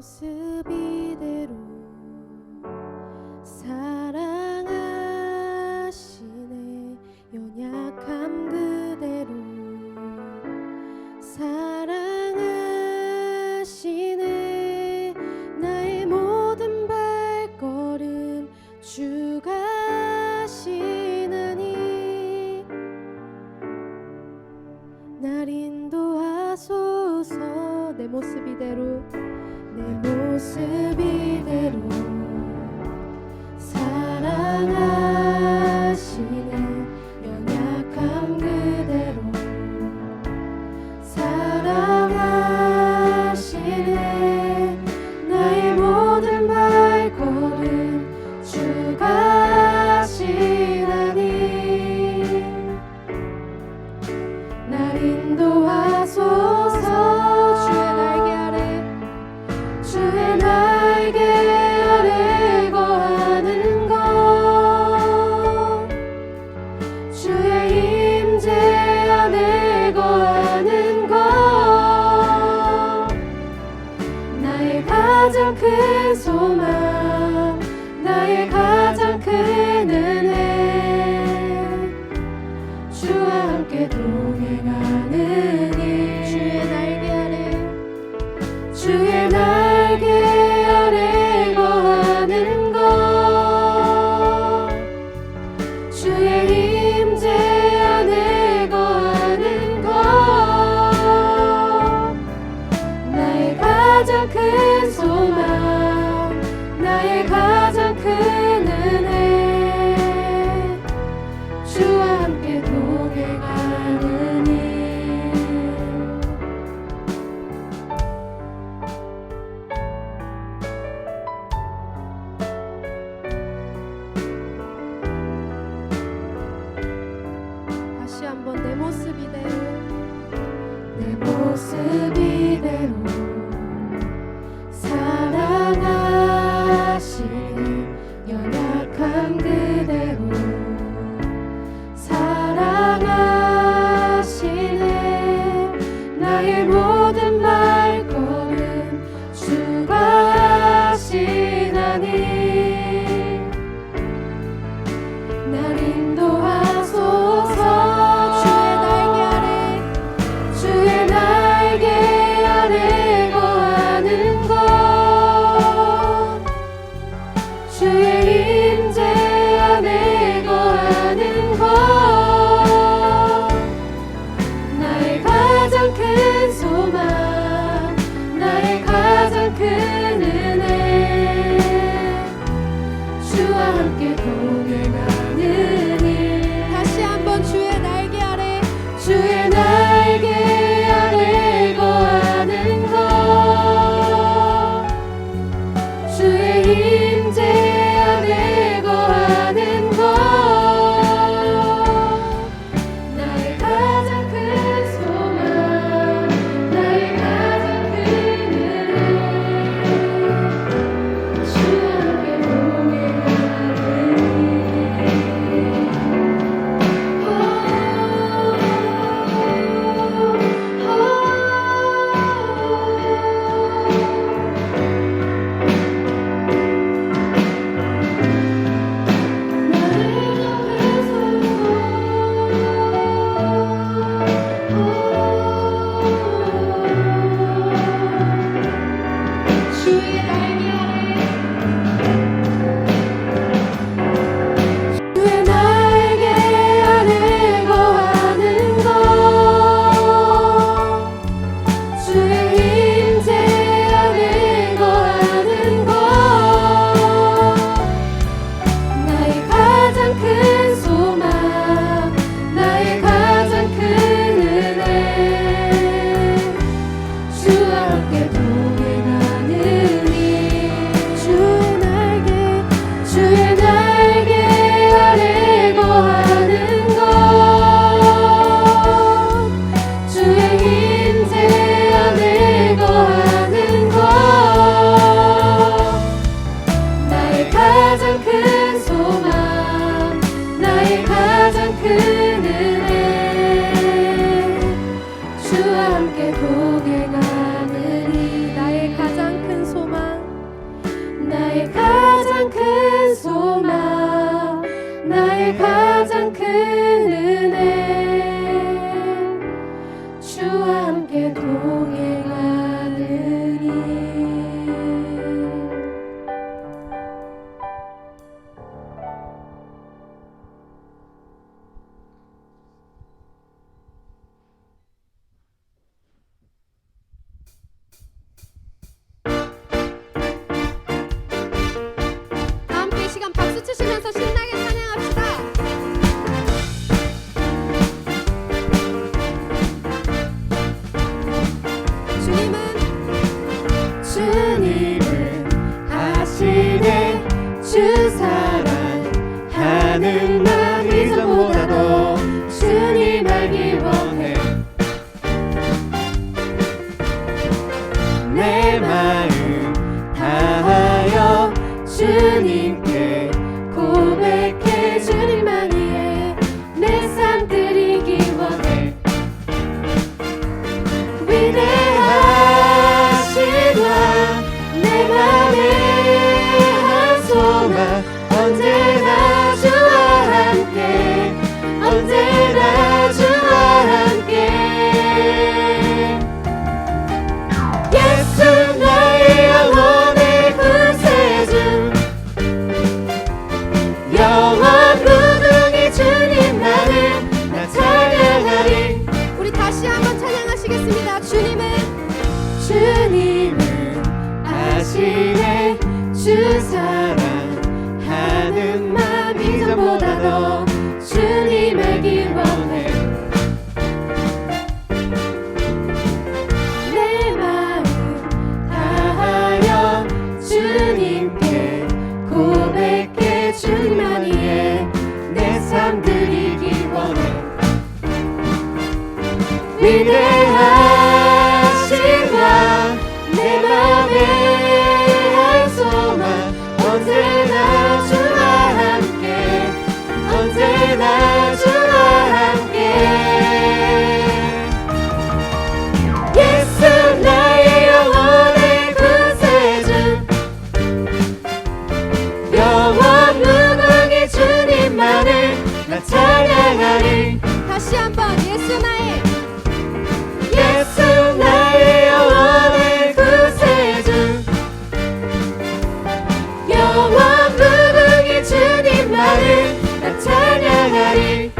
모습 이대로 사랑하시네. 연약함 그대로 사랑하시네. 나의 모든 발걸음 주가 하시나니 날 인도하소서. 내 모습 이대로 내 모습 이대로 사랑하시네. 연약함 그대로 사랑하시네. 나의 모든 발걸음 주가 하시나니 날 인도하소서. 주의 날개 아래 거하는 것 주의 임재 안에 거하는 것 나의 가장 큰 소망 나의 가장 큰 은혜 주와 함께 동행하느니 주의 날개 아래 주의 날개 아래 거하는 것 주의 임재 안에 거하는 것 나의 가장 큰 소망 나의 가장 큰 은혜 주와 함께 동행하느니 다시 한번 내 모습 이대로 내 모습 이대로 사랑하시네. 연약함 그대로 사랑하시네. 나의 모든 발걸음 주가 하시나니 날 인도하소서. 주의 날개 아래 거하는 것 주의 임재 안에 거하는 것 나의 가장 큰 소망 나의 가장 큰 은혜 주와 함께 동행하느니 다시 한번 주의 날개 아래 주의 날개 아래 거하는 것 주의 임재 안에 거하는 것 나의 가장 큰 소망 나의 가장 큰 은혜 주와 함께 주와 함께 동행하느니 주 사랑하는 마음 이전보다 더 주님 알길 원해. 내 마음 다하여 주님께 고백해. 주님만이 해 내 삶 드리길 원해. 위대하신 왕 내 맘에 한 소망 언제나 주와 함께 언제나 주와 함께. 예수 나의 영혼의 구세주 영원 무궁히 주님만을 나 찬양하리. 다시 한번 예수 나의 영혼의 구세주 영원 무궁히 주님만을 나 찬양하리.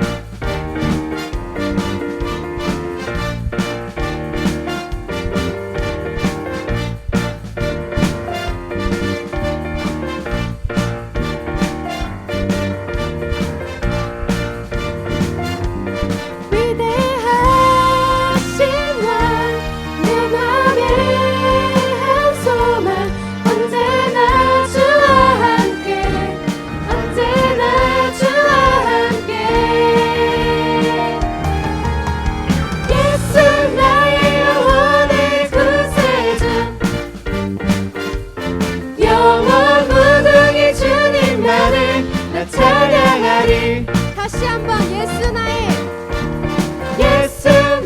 다시 한번 예수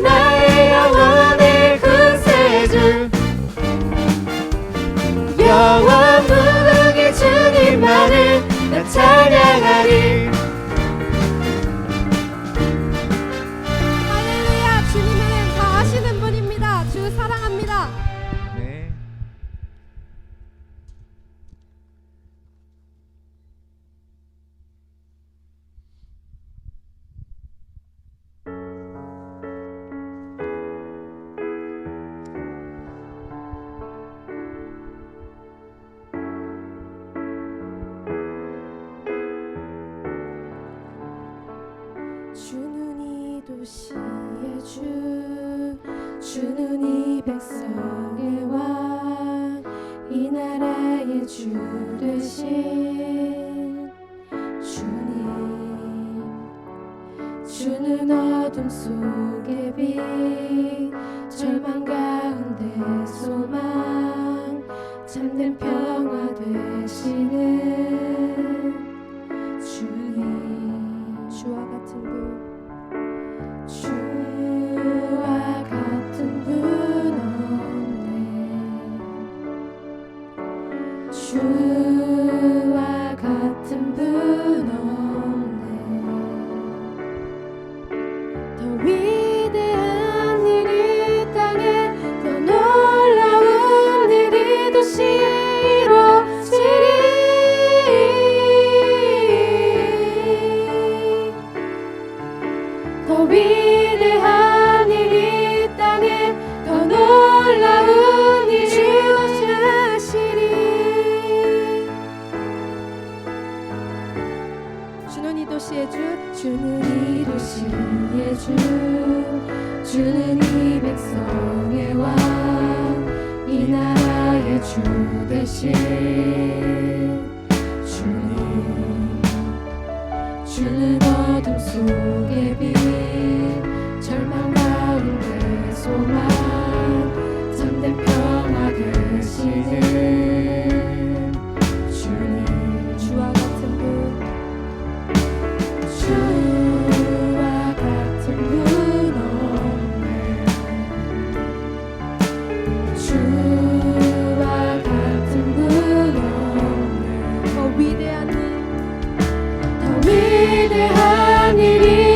나의 영혼의 구세주 영원 무궁히 주님만을 나 찬양하리. 할렐루야. 주님은 다 아시는 분입니다. 주 사랑합니다. 네. 주는 이 도시의 주 주는 이 백성의 왕 이 나라의 주 되신 주님. 주는 어둠 속의 빛 절망 가운데 소망 참된 평화 되시는 주님. 주와 같은 분 주와 같은 분 없네. 주와 같은 분 없네. 더 위대한 일이 땅에 더 놀라운 일이 도시에 이루어지리. 더 위대한 일이 땅에 더 놀라운 일이 주시리. 주는 이 도시의 주 주는 이 도시의 주 주는 이 백성의 왕 이 나라의 주 되신 주님. 주는 어둠 속의 빛 절망 가운데 소망 참된 평화 되시는 주님. 주와 같은 분 주와 같은 분 없네. 주와 같은 분 없네. 더 위대한 일 더 위대한 일이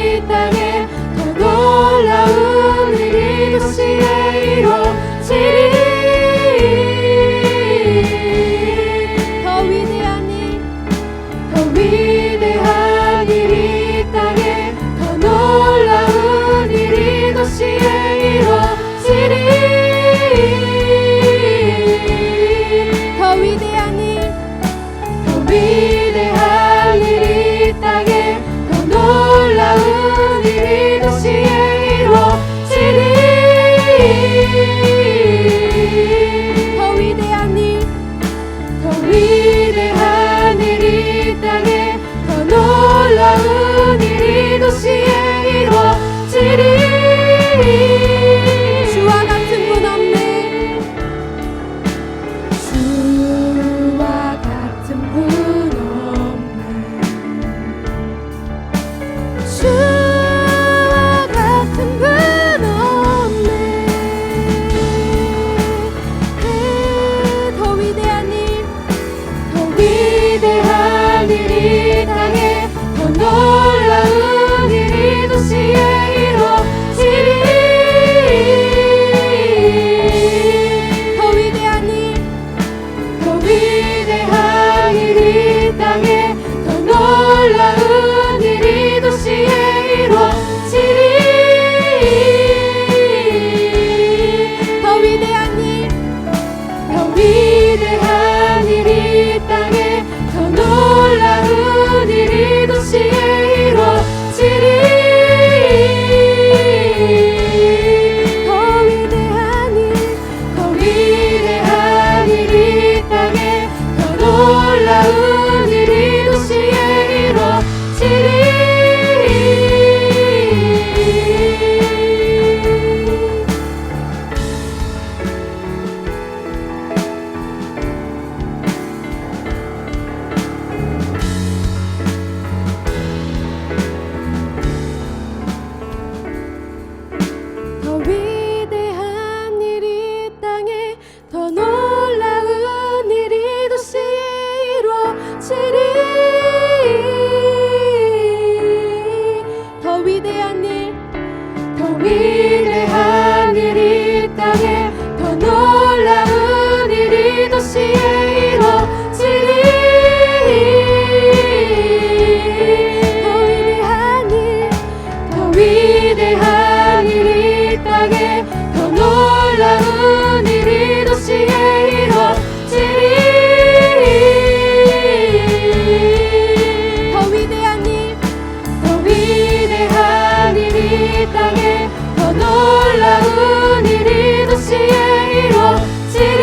주와 같은 분 없네. 주와 같은 분 없네. 주와 같은 분 없네. 더 위대한 일, 더 위대한 일이 당해 더 놀라운 일이 도시에 이루어지리. 더 위대한 일, 더 위대한 일이 땅에 더 놀라운 일이 도시에 이루어지리. 더 위대한 일, 더 위대한 일이 땅에 더 놀라운 일이 도시에 이루어지리. 더 위대한 일, 더 위대한 일이 땅에 더 놀라운 일이 도시에 이루어지리. 더 위대한 일이 땅에 더 놀라운 일이 도시에 이루어지리. 더 위대한 일, 더 위대한 일이 땅에 더 놀라운 일이 도시에 이루어지리. 더 위대한 일, 더 위대한 일이 땅에 더 놀라운 일이 도시에 이루어지리. 더 위대한 일, 더 위대한 일이 땅에 더 놀라운 일이 도시에 이루어지리.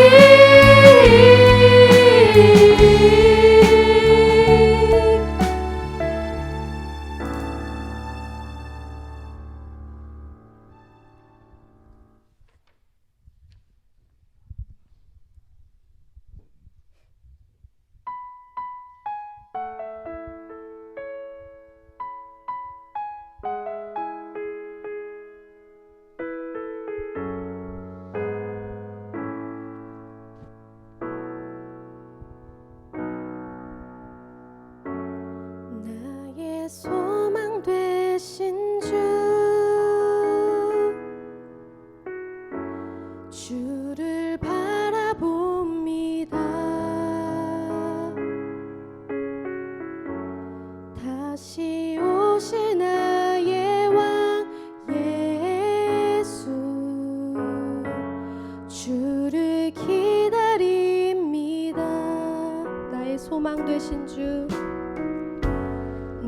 나의 소망 되신 주를 바라봅니다. 다시 오실 나의 왕 예수, 주를 기다립니다. 나의 소망 되신 주,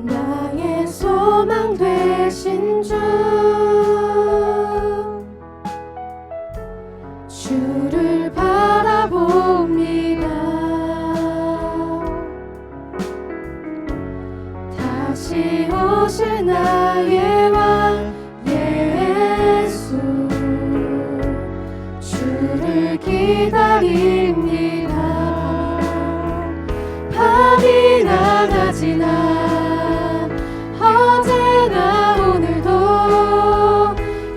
나의 소망 되신 주를 바라봅니다. 다시 오실 나의 왕 예수, 주를 기다립니다. 밤이나 낮이나 어제나 오늘도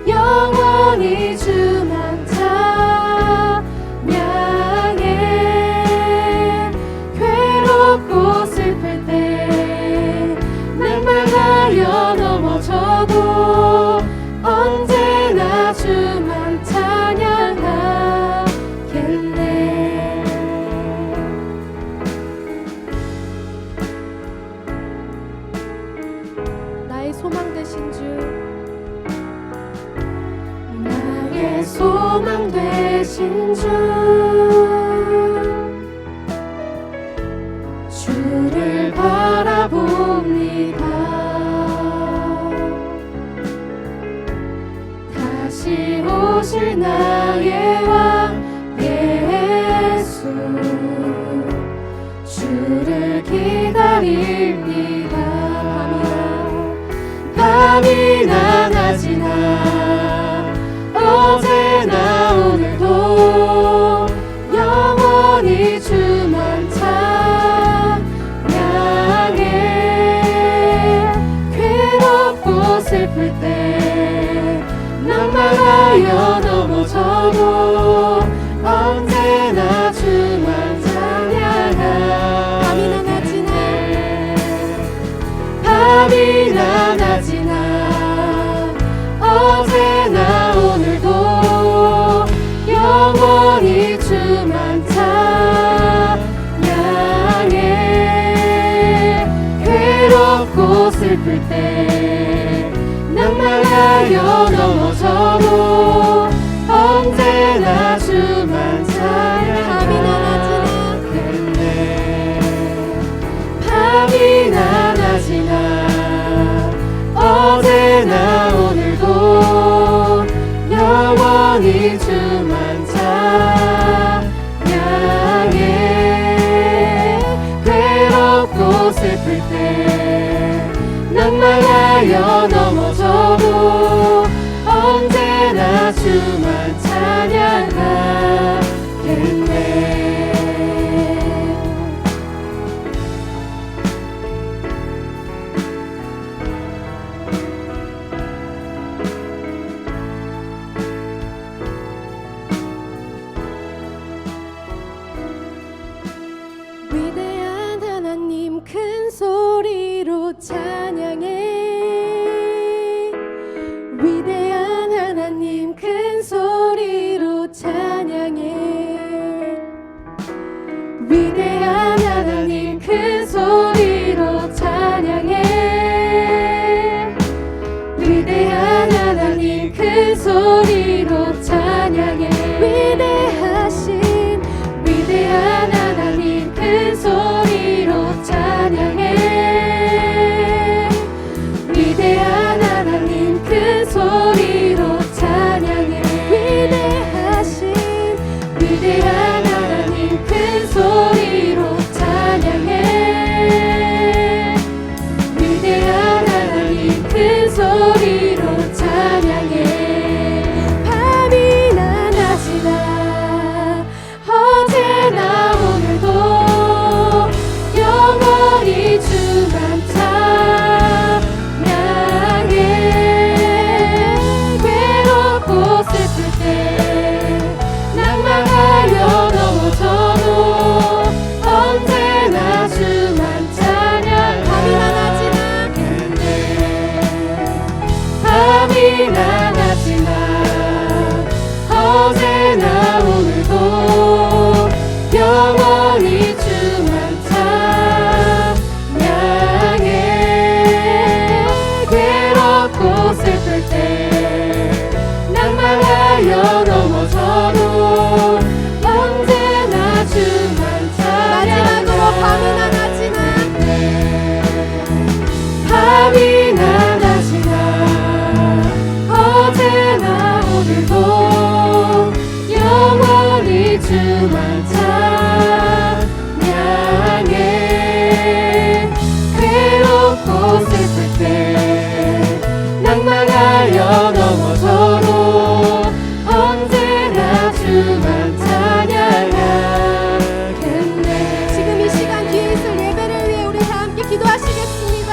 영원히 주만 찬양해. 괴롭고 슬플 때 낙망하여 넘어져도 언제나 주만 찬양하겠네. 나의 소망 되신 주, 나의 소망 되신 주를 바라봅니다. 다시 오실 나의 왕 예수, 주를 기다립니다. 밤이나 낮이나 슬플 때 낭만하여 넘어져도 언제나 주만 찬양하겠네. 밤이나 낮이나 어제나 오늘도 영원히 주만 찬양해. 괴롭고 슬플 때 낭만하여 넘어져도 언제나 주만 찬양하겠네. 위대한 하나님 큰 소리로 찬양해. 위대한 하나님 큰 소리로 찬양해. 위대한 하나님 큰 소리로 찬양해. 위대한 하나님 큰 소리로 찬양해. 위대하신 위대한 하나님 큰 소리로 찬양해. 위대한 하나님 큰 소리로 찬양해. 위대하신 위대한 하나님 큰 소리로 찬양해. 위대한 하나님 큰 소리로 찬양해. 밤이나 낮이나 어제나 오늘도 영원히 주만 찬양해. 괴롭고 슬플 때 낭만하여 넘어져도 언제나 주만 찬양. 밤이나 낮이나 밤이나 낮이나 어제나 오늘도 영원히 주만 찬양해. 괴롭고 슬플 때 낭만하여 넘어져도 언제나 주만 찬양해. 마지막으로 밤이나 낮이나 밤이나 낮이나 어제나 오늘도 영원히 주만 찬양해. 괴롭고 슬플 때 낭만하여 넘어져도 언제나 주만 찬양하겠네. 지금 이 시간 뒤에 있을 예배를 위해 우리 다 함께 기도하시겠습니다.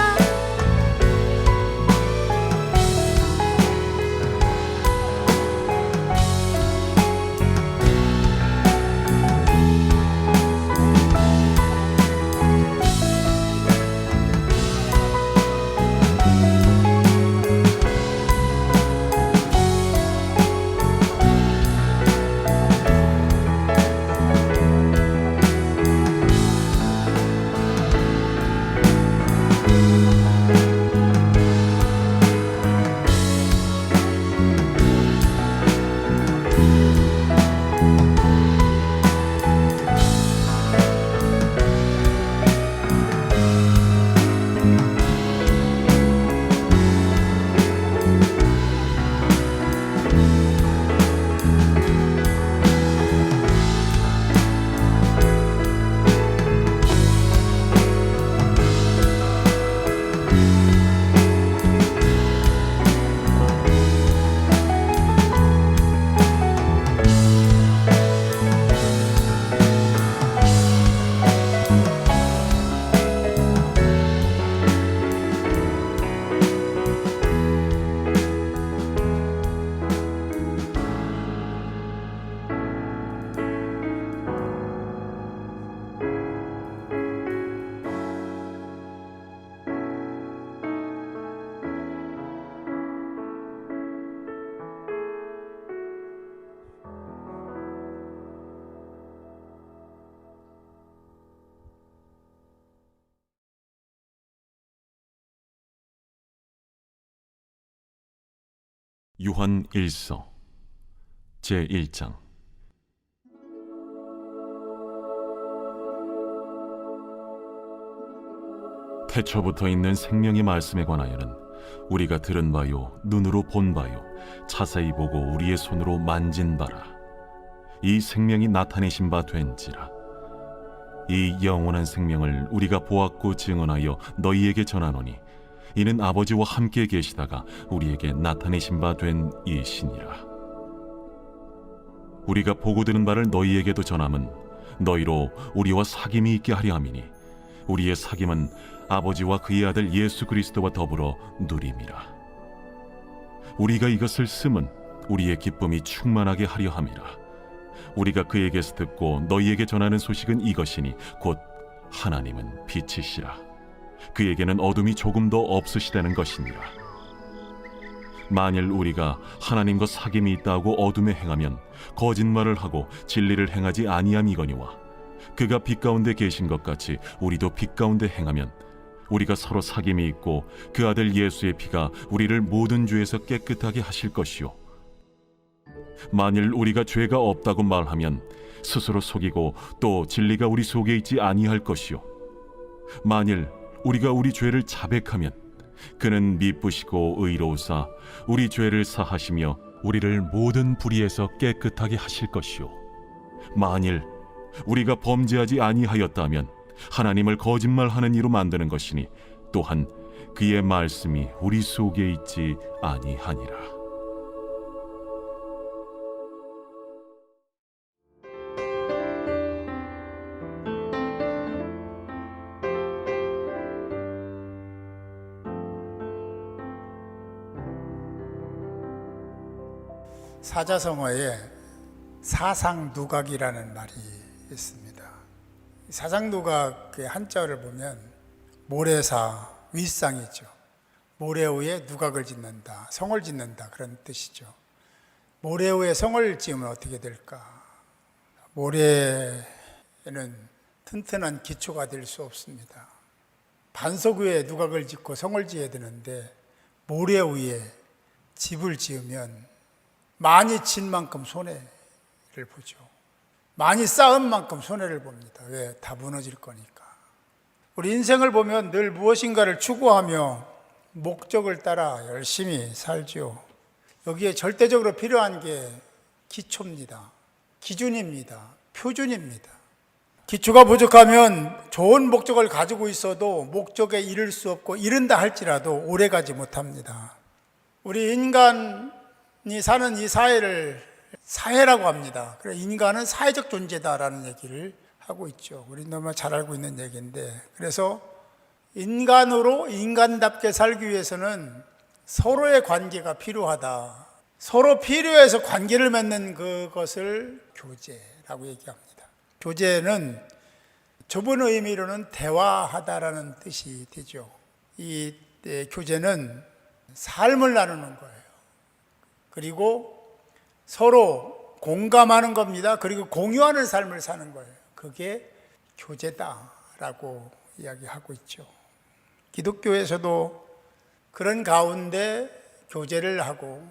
요한 1서 제1장. 태초부터 있는 생명의 말씀에 관하여는 우리가 들은 바요 눈으로 본 바요 자세히 보고 우리의 손으로 만진 바라. 이 생명이 나타내신 바 된지라. 이 영원한 생명을 우리가 보았고 증언하여 너희에게 전하노니 이는 아버지와 함께 계시다가 우리에게 나타내신 바 된 이시니라. 우리가 보고 들은 바를 너희에게도 전함은 너희로 우리와 사귐이 있게 하려 함이니 우리의 사귐은 아버지와 그의 아들 예수 그리스도와 더불어 누림이라. 우리가 이것을 쓰면 우리의 기쁨이 충만하게 하려 함이라. 우리가 그에게서 듣고 너희에게 전하는 소식은 이것이니 곧 하나님은 빛이시라. 그에게는 어둠이 조금도 없으시다는 것이니라. 만일 우리가 하나님과 사귐이 있다고 어둠에 행하면 거짓말을 하고 진리를 행하지 아니함이거니와 그가 빛 가운데 계신 것 같이 우리도 빛 가운데 행하면 우리가 서로 사귐이 있고 그 아들 예수의 피가 우리를 모든 죄에서 깨끗하게 하실 것이요, 만일 우리가 죄가 없다고 말하면 스스로 속이고 또 진리가 우리 속에 있지 아니할 것이요, 만일 우리가 우리 죄를 자백하면 그는 미쁘시고 의로우사 우리 죄를 사하시며 우리를 모든 불의에서 깨끗하게 하실 것이요, 만일 우리가 범죄하지 아니하였다면 하나님을 거짓말하는 이로 만드는 것이니 또한 그의 말씀이 우리 속에 있지 아니하니라. 사자성어에 사상누각이라는 말이 있습니다. 사상누각의 한자어를 보면 모래사, 윗상이죠. 모래 위에 누각을 짓는다, 성을 짓는다, 그런 뜻이죠. 모래 위에 성을 지으면 어떻게 될까? 모래에는 튼튼한 기초가 될 수 없습니다. 반석 위에 누각을 짓고 성을 지어야 되는데 모래 위에 집을 지으면 많이 친 만큼 손해를 보죠. 많이 쌓은 만큼 손해를 봅니다. 왜? 다 무너질 거니까. 우리 인생을 보면 늘 무엇인가를 추구하며 목적을 따라 열심히 살죠. 여기에 절대적으로 필요한 게 기초입니다. 기준입니다. 표준입니다. 기초가 부족하면 좋은 목적을 가지고 있어도 목적에 이를 수 없고 이른다 할지라도 오래가지 못합니다. 우리 인간이 사는 이 사회를 사회라고 합니다. 그래, 인간은 사회적 존재다라는 얘기를 하고 있죠. 우리 너무 잘 알고 있는 얘기인데, 그래서 인간으로 인간답게 살기 위해서는 서로의 관계가 필요하다. 서로 필요해서 관계를 맺는 그것을 교제라고 얘기합니다. 교제는 좁은 의미로는 대화하다라는 뜻이 되죠. 이 교제는 삶을 나누는 거예요. 그리고 서로 공감하는 겁니다. 그리고 공유하는 삶을 사는 거예요. 그게 교제다라고 이야기하고 있죠. 기독교에서도 그런 가운데 교제를 하고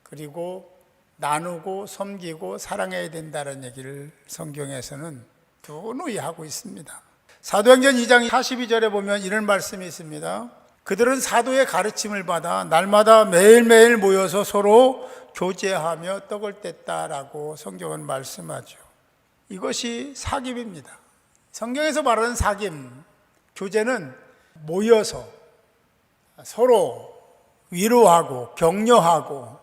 그리고 나누고 섬기고 사랑해야 된다는 얘기를 성경에서는 누누이 하고 있습니다. 사도행전 2장 42절에 보면 이런 말씀이 있습니다. 그들은 사도의 가르침을 받아 날마다 매일매일 모여서 서로 교제하며 떡을 뗐다라고 성경은 말씀하죠. 이것이 사귐입니다. 성경에서 말하는 사귐, 교제는 모여서 서로 위로하고 격려하고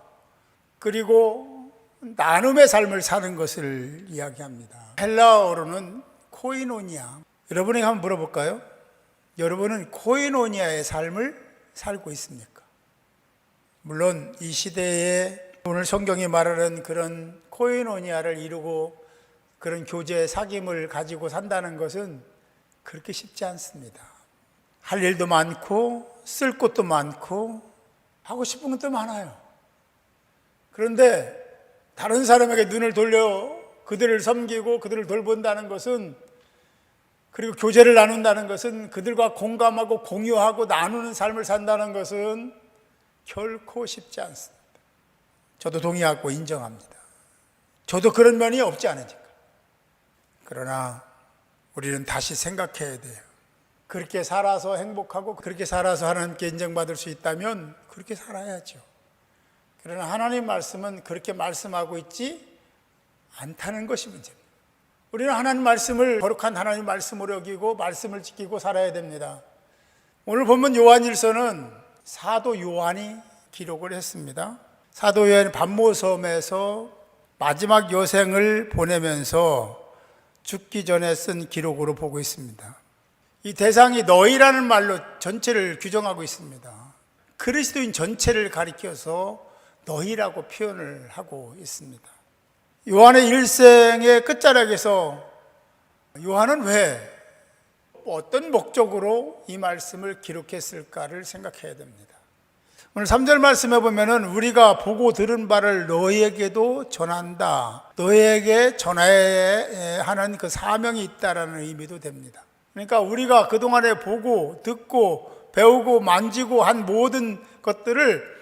그리고 나눔의 삶을 사는 것을 이야기합니다. 헬라어로는 코이노니아. 여러분에게 한번 물어볼까요? 여러분은 코이노니아의 삶을 살고 있습니까? 물론 이 시대에 오늘 성경이 말하는 그런 코이노니아를 이루고 그런 교제, 사귐을 가지고 산다는 것은 그렇게 쉽지 않습니다. 할 일도 많고 쓸 것도 많고 하고 싶은 것도 많아요. 그런데 다른 사람에게 눈을 돌려 그들을 섬기고 그들을 돌본다는 것은, 그리고 교제를 나눈다는 것은, 그들과 공감하고 공유하고 나누는 삶을 산다는 것은 결코 쉽지 않습니다. 저도 동의하고 인정합니다. 저도 그런 면이 없지 않으니까. 그러나 우리는 다시 생각해야 돼요. 그렇게 살아서 행복하고 그렇게 살아서 하나님께 인정받을 수 있다면 그렇게 살아야죠. 그러나 하나님 말씀은 그렇게 말씀하고 있지 않다는 것이 문제입니다. 우리는 하나님 말씀을 거룩한 하나님 말씀으로 여기고 말씀을 지키고 살아야 됩니다. 오늘 본문 요한일서는 사도 요한이 기록을 했습니다. 사도 요한이 반모섬에서 마지막 여생을 보내면서 죽기 전에 쓴 기록으로 보고 있습니다. 이 대상이 너희라는 말로 전체를 규정하고 있습니다. 그리스도인 전체를 가리켜서 너희라고 표현을 하고 있습니다. 요한의 일생의 끝자락에서 요한은 왜 어떤 목적으로 이 말씀을 기록했을까를 생각해야 됩니다. 오늘 3절 말씀에 보면은 우리가 보고 들은 바를 너희에게도 전한다. 너희에게 전해야 하는 그 사명이 있다라는 의미도 됩니다. 그러니까 우리가 그동안에 보고 듣고 배우고 만지고 한 모든 것들을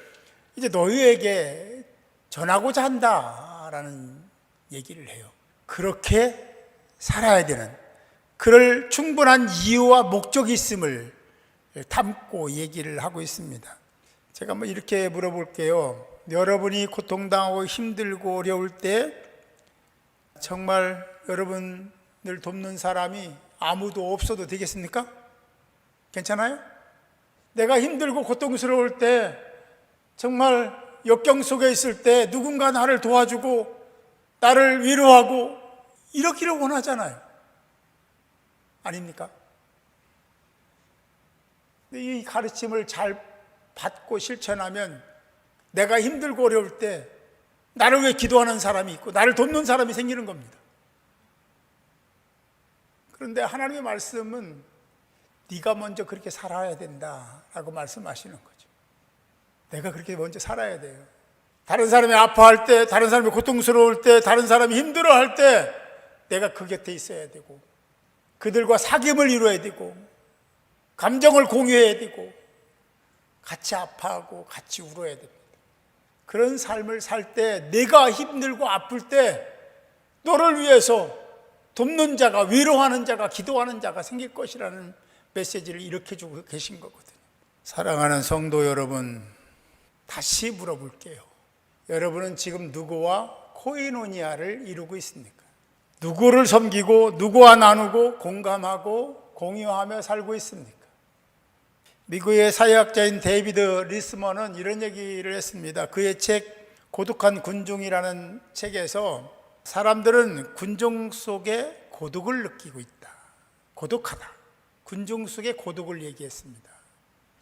이제 너희에게 전하고자 한다라는 얘기를 해요. 그렇게 살아야 되는, 그럴 충분한 이유와 목적이 있음을 담고 얘기를 하고 있습니다. 제가 뭐 이렇게 물어볼게요. 여러분이 고통당하고 힘들고 어려울 때 정말 여러분을 돕는 사람이 아무도 없어도 되겠습니까? 괜찮아요? 내가 힘들고 고통스러울 때, 정말 역경 속에 있을 때 누군가 나를 도와주고 나를 위로하고 이러기를 원하잖아요. 아닙니까? 이 가르침을 잘 받고 실천하면 내가 힘들고 어려울 때 나를 위해 기도하는 사람이 있고 나를 돕는 사람이 생기는 겁니다. 그런데 하나님의 말씀은 네가 먼저 그렇게 살아야 된다라고 말씀하시는 거죠. 내가 그렇게 먼저 살아야 돼요. 다른 사람이 아파할 때, 다른 사람이 고통스러울 때, 다른 사람이 힘들어할 때 내가 그 곁에 있어야 되고 그들과 사귐을 이루어야 되고 감정을 공유해야 되고 같이 아파하고 같이 울어야 됩니다. 그런 삶을 살 때 내가 힘들고 아플 때 너를 위해서 돕는 자가, 위로하는 자가, 기도하는 자가 생길 것이라는 메시지를 이렇게 주고 계신 거거든요. 사랑하는 성도 여러분, 다시 물어볼게요. 여러분은 지금 누구와 코이노니아를 이루고 있습니까? 누구를 섬기고 누구와 나누고 공감하고 공유하며 살고 있습니까? 미국의 사회학자인 데이비드 리스먼은 이런 얘기를 했습니다. 그의 책 고독한 군중이라는 책에서 사람들은 군중 속에 고독을 느끼고 있다. 고독하다. 군중 속에 고독을 얘기했습니다.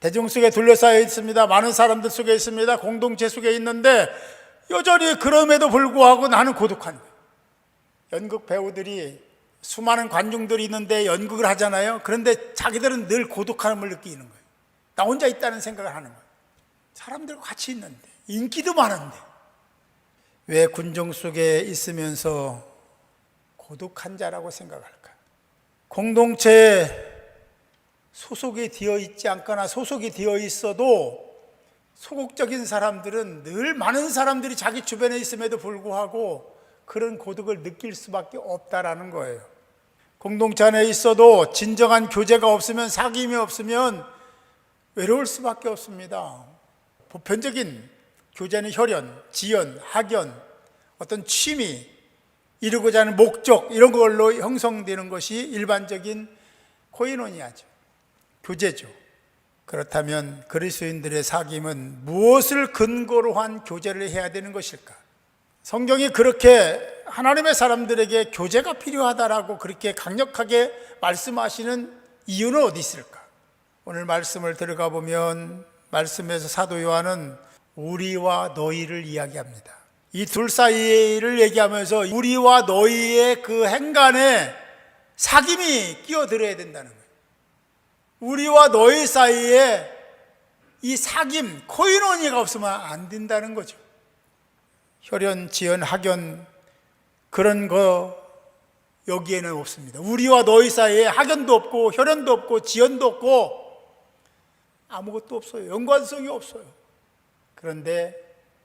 대중 속에 둘러싸여 있습니다. 많은 사람들 속에 있습니다. 공동체 속에 있는데 여전히 그럼에도 불구하고 나는 고독한 거예요. 연극 배우들이 수많은 관중들이 있는데 연극을 하잖아요. 그런데 자기들은 늘 고독함을 느끼는 거예요. 나 혼자 있다는 생각을 하는 거예요. 사람들과 같이 있는데, 인기도 많은데 왜 군중 속에 있으면서 고독한 자라고 생각할까? 공동체에 소속이 되어 있지 않거나 소속이 되어 있어도 소극적인 사람들은 늘 많은 사람들이 자기 주변에 있음에도 불구하고 그런 고독을 느낄 수밖에 없다라는 거예요. 공동체 안에 있어도 진정한 교제가 없으면, 사귐이 없으면 외로울 수밖에 없습니다. 보편적인 교제는 혈연, 지연, 학연, 어떤 취미, 이루고자 하는 목적, 이런 걸로 형성되는 것이 일반적인 코이노니아죠. 교제죠. 그렇다면 그리스도인들의 사귐은 무엇을 근거로 한 교제를 해야 되는 것일까? 성경이 그렇게 하나님의 사람들에게 교제가 필요하다라고 그렇게 강력하게 말씀하시는 이유는 어디 있을까? 오늘 말씀을 들어가 보면 말씀에서 사도 요한은 우리와 너희를 이야기합니다. 이 둘 사이를 얘기하면서 우리와 너희의 그 행간에 사귐이 끼어들어야 된다는 거예요. 우리와 너희 사이에 이 사귐, 코이노니가 없으면 안 된다는 거죠. 혈연, 지연, 학연 그런 거 여기에는 없습니다. 우리와 너희 사이에 학연도 없고 혈연도 없고 지연도 없고 아무것도 없어요. 연관성이 없어요. 그런데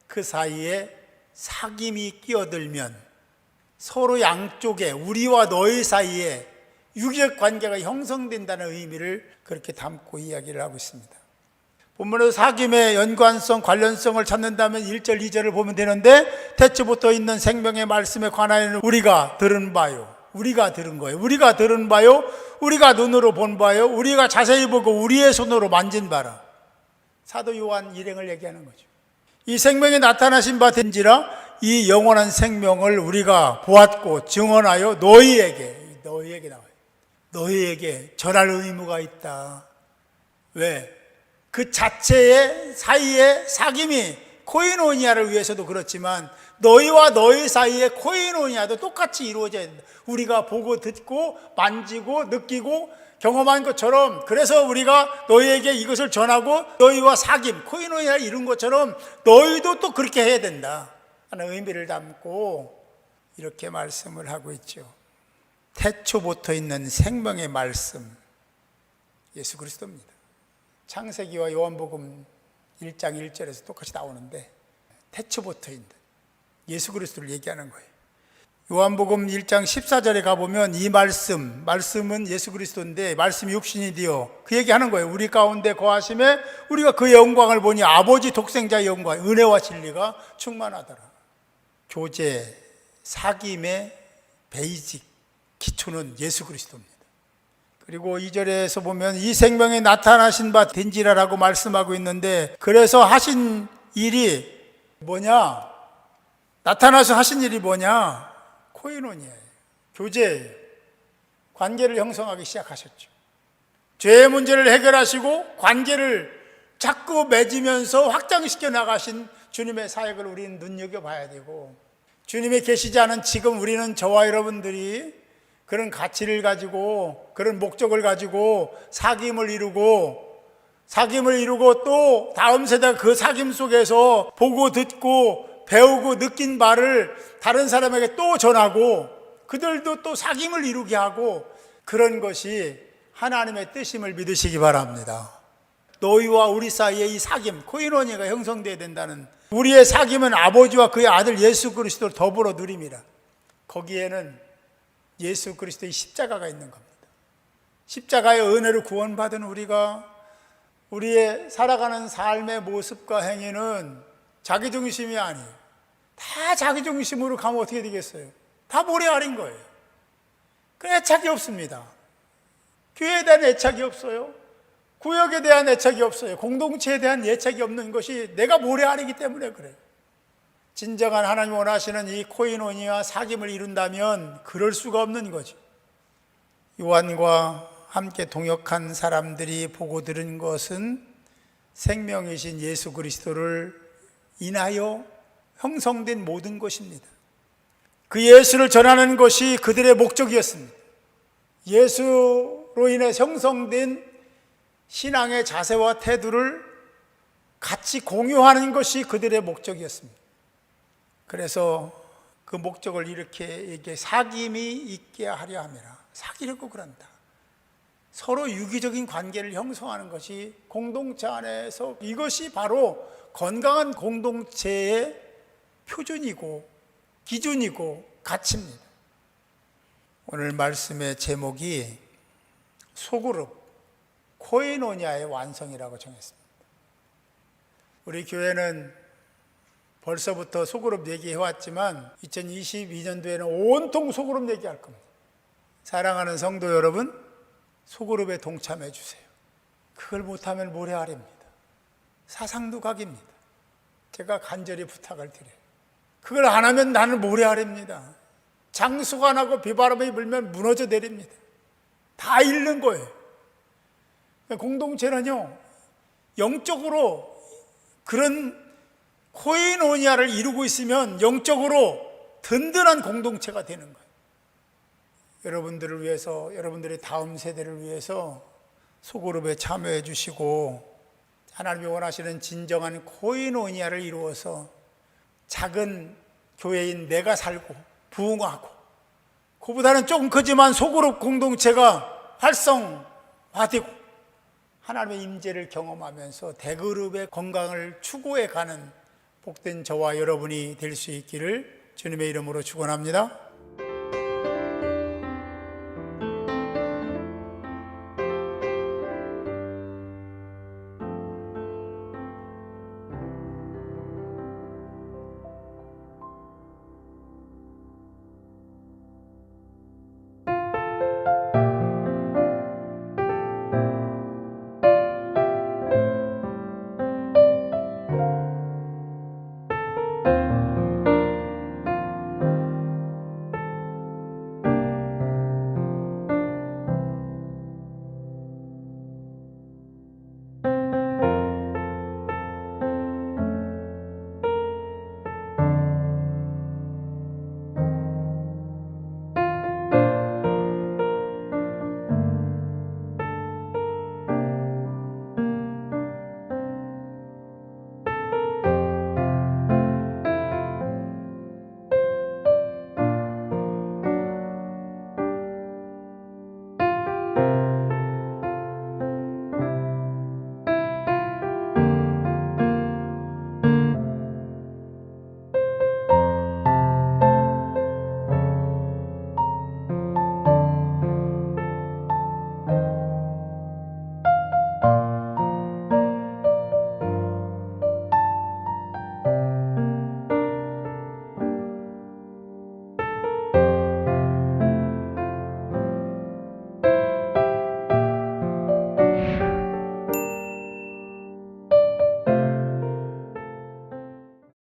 그 사이에 사귐이 끼어들면 서로 양쪽에 우리와 너희 사이에 유기적 관계가 형성된다는 의미를 그렇게 담고 이야기를 하고 있습니다. 본문에서 사귐의 연관성, 관련성을 찾는다면 1절, 2절을 보면 되는데, 태초부터 있는 생명의 말씀에 관하여는 우리가 들은 바요. 우리가 들은 거예요. 우리가 들은 바요. 우리가 눈으로 본 바요. 우리가 자세히 보고 우리의 손으로 만진 바라. 사도 요한 일행을 얘기하는 거죠. 이 생명이 나타나신 바 된지라 이 영원한 생명을 우리가 보았고 증언하여 너희에게 나와요. 너희에게 전할 의무가 있다. 왜? 그 자체의 사이의 사귐이 코이노니아를 위해서도 그렇지만 너희와 너희 사이의 코이노니아도 똑같이 이루어져야 된다. 우리가 보고 듣고 만지고 느끼고 경험한 것처럼, 그래서 우리가 너희에게 이것을 전하고 너희와 사귐, 코이노니아를 이룬 것처럼 너희도 또 그렇게 해야 된다 하는 의미를 담고 이렇게 말씀을 하고 있죠. 태초부터 있는 생명의 말씀, 예수 그리스도입니다. 창세기와 요한복음 1장 1절에서 똑같이 나오는데 태초부터 있는 예수 그리스도를 얘기하는 거예요. 요한복음 1장 14절에 가보면 이 말씀은 예수 그리스도인데 말씀이 육신이 되어 그 얘기하는 거예요. 우리 가운데 거하심에 우리가 그 영광을 보니 아버지 독생자의 영광, 은혜와 진리가 충만하더라. 교제, 사귐의 베이직, 기초는 예수 그리스도입니다. 그리고 2절에서 보면 이 생명에 나타나신 바 된지라라고 말씀하고 있는데, 그래서 하신 일이 뭐냐? 나타나서 하신 일이 뭐냐? 코이노니아예요. 교제예요. 관계를 형성하기 시작하셨죠. 죄의 문제를 해결하시고 관계를 자꾸 맺으면서 확장시켜 나가신 주님의 사역을 우리는 눈여겨봐야 되고, 주님이 계시지 않은 지금 우리는 저와 여러분들이 그런 가치를 가지고 그런 목적을 가지고 사귐을 이루고 또 다음 세대가 그 사귐 속에서 보고 듣고 배우고 느낀 바를 다른 사람에게 또 전하고 그들도 또 사귐을 이루게 하고, 그런 것이 하나님의 뜻임을 믿으시기 바랍니다. 너희와 우리 사이에 이 사귐, 코이노니아가 형성되어야 된다는, 우리의 사귐은 아버지와 그의 아들 예수 그리스도를 더불어 누림이라. 거기에는 예수 그리스도의 십자가가 있는 겁니다. 십자가의 은혜로 구원받은 우리가 우리의 살아가는 삶의 모습과 행위는 자기중심이 아니에요. 다 자기중심으로 가면 어떻게 되겠어요? 다 모래알인 거예요. 그 애착이 없습니다. 교회에 대한 애착이 없어요. 구역에 대한 애착이 없어요. 공동체에 대한 애착이 없는 것이 내가 모래알이기 때문에 그래요. 진정한 하나님 원하시는 이 코이노니아 사귐을 이룬다면 그럴 수가 없는 거죠. 요한과 함께 동역한 사람들이 보고 들은 것은 생명이신 예수 그리스도를 인하여 형성된 모든 것입니다. 그 예수를 전하는 것이 그들의 목적이었습니다. 예수로 인해 형성된 신앙의 자세와 태도를 같이 공유하는 것이 그들의 목적이었습니다. 그래서 그 목적을 이렇게 사귐이 있게 하려 함이라. 사귀려고 그런다. 서로 유기적인 관계를 형성하는 것이 공동체 안에서, 이것이 바로 건강한 공동체의 표준이고 기준이고 가치입니다. 오늘 말씀의 제목이 소그룹, 코이노니아의 완성이라고 정했습니다. 우리 교회는 벌써부터 소그룹 얘기해왔지만 2022년도에는 온통 소그룹 얘기할 겁니다. 사랑하는 성도 여러분, 소그룹에 동참해 주세요. 그걸 못하면 모래알입니다. 사상도 각입니다. 제가 간절히 부탁을 드려요. 그걸 안 하면 나는 모래알입니다. 장수가 나고 비바람이 불면 무너져 내립니다. 다 잃는 거예요. 공동체는요, 영적으로 그런 코이노니아를 이루고 있으면 영적으로 든든한 공동체가 되는 거예요. 여러분들을 위해서, 여러분들의 다음 세대를 위해서 소그룹에 참여해 주시고 하나님이 원하시는 진정한 코이노니아를 이루어서 작은 교회인 내가 살고 부흥하고, 그보다는 조금 크지만 소그룹 공동체가 활성화되고 하나님의 임재를 경험하면서 대그룹의 건강을 추구해 가는 복된 저와 여러분이 될 수 있기를 주님의 이름으로 축원합니다.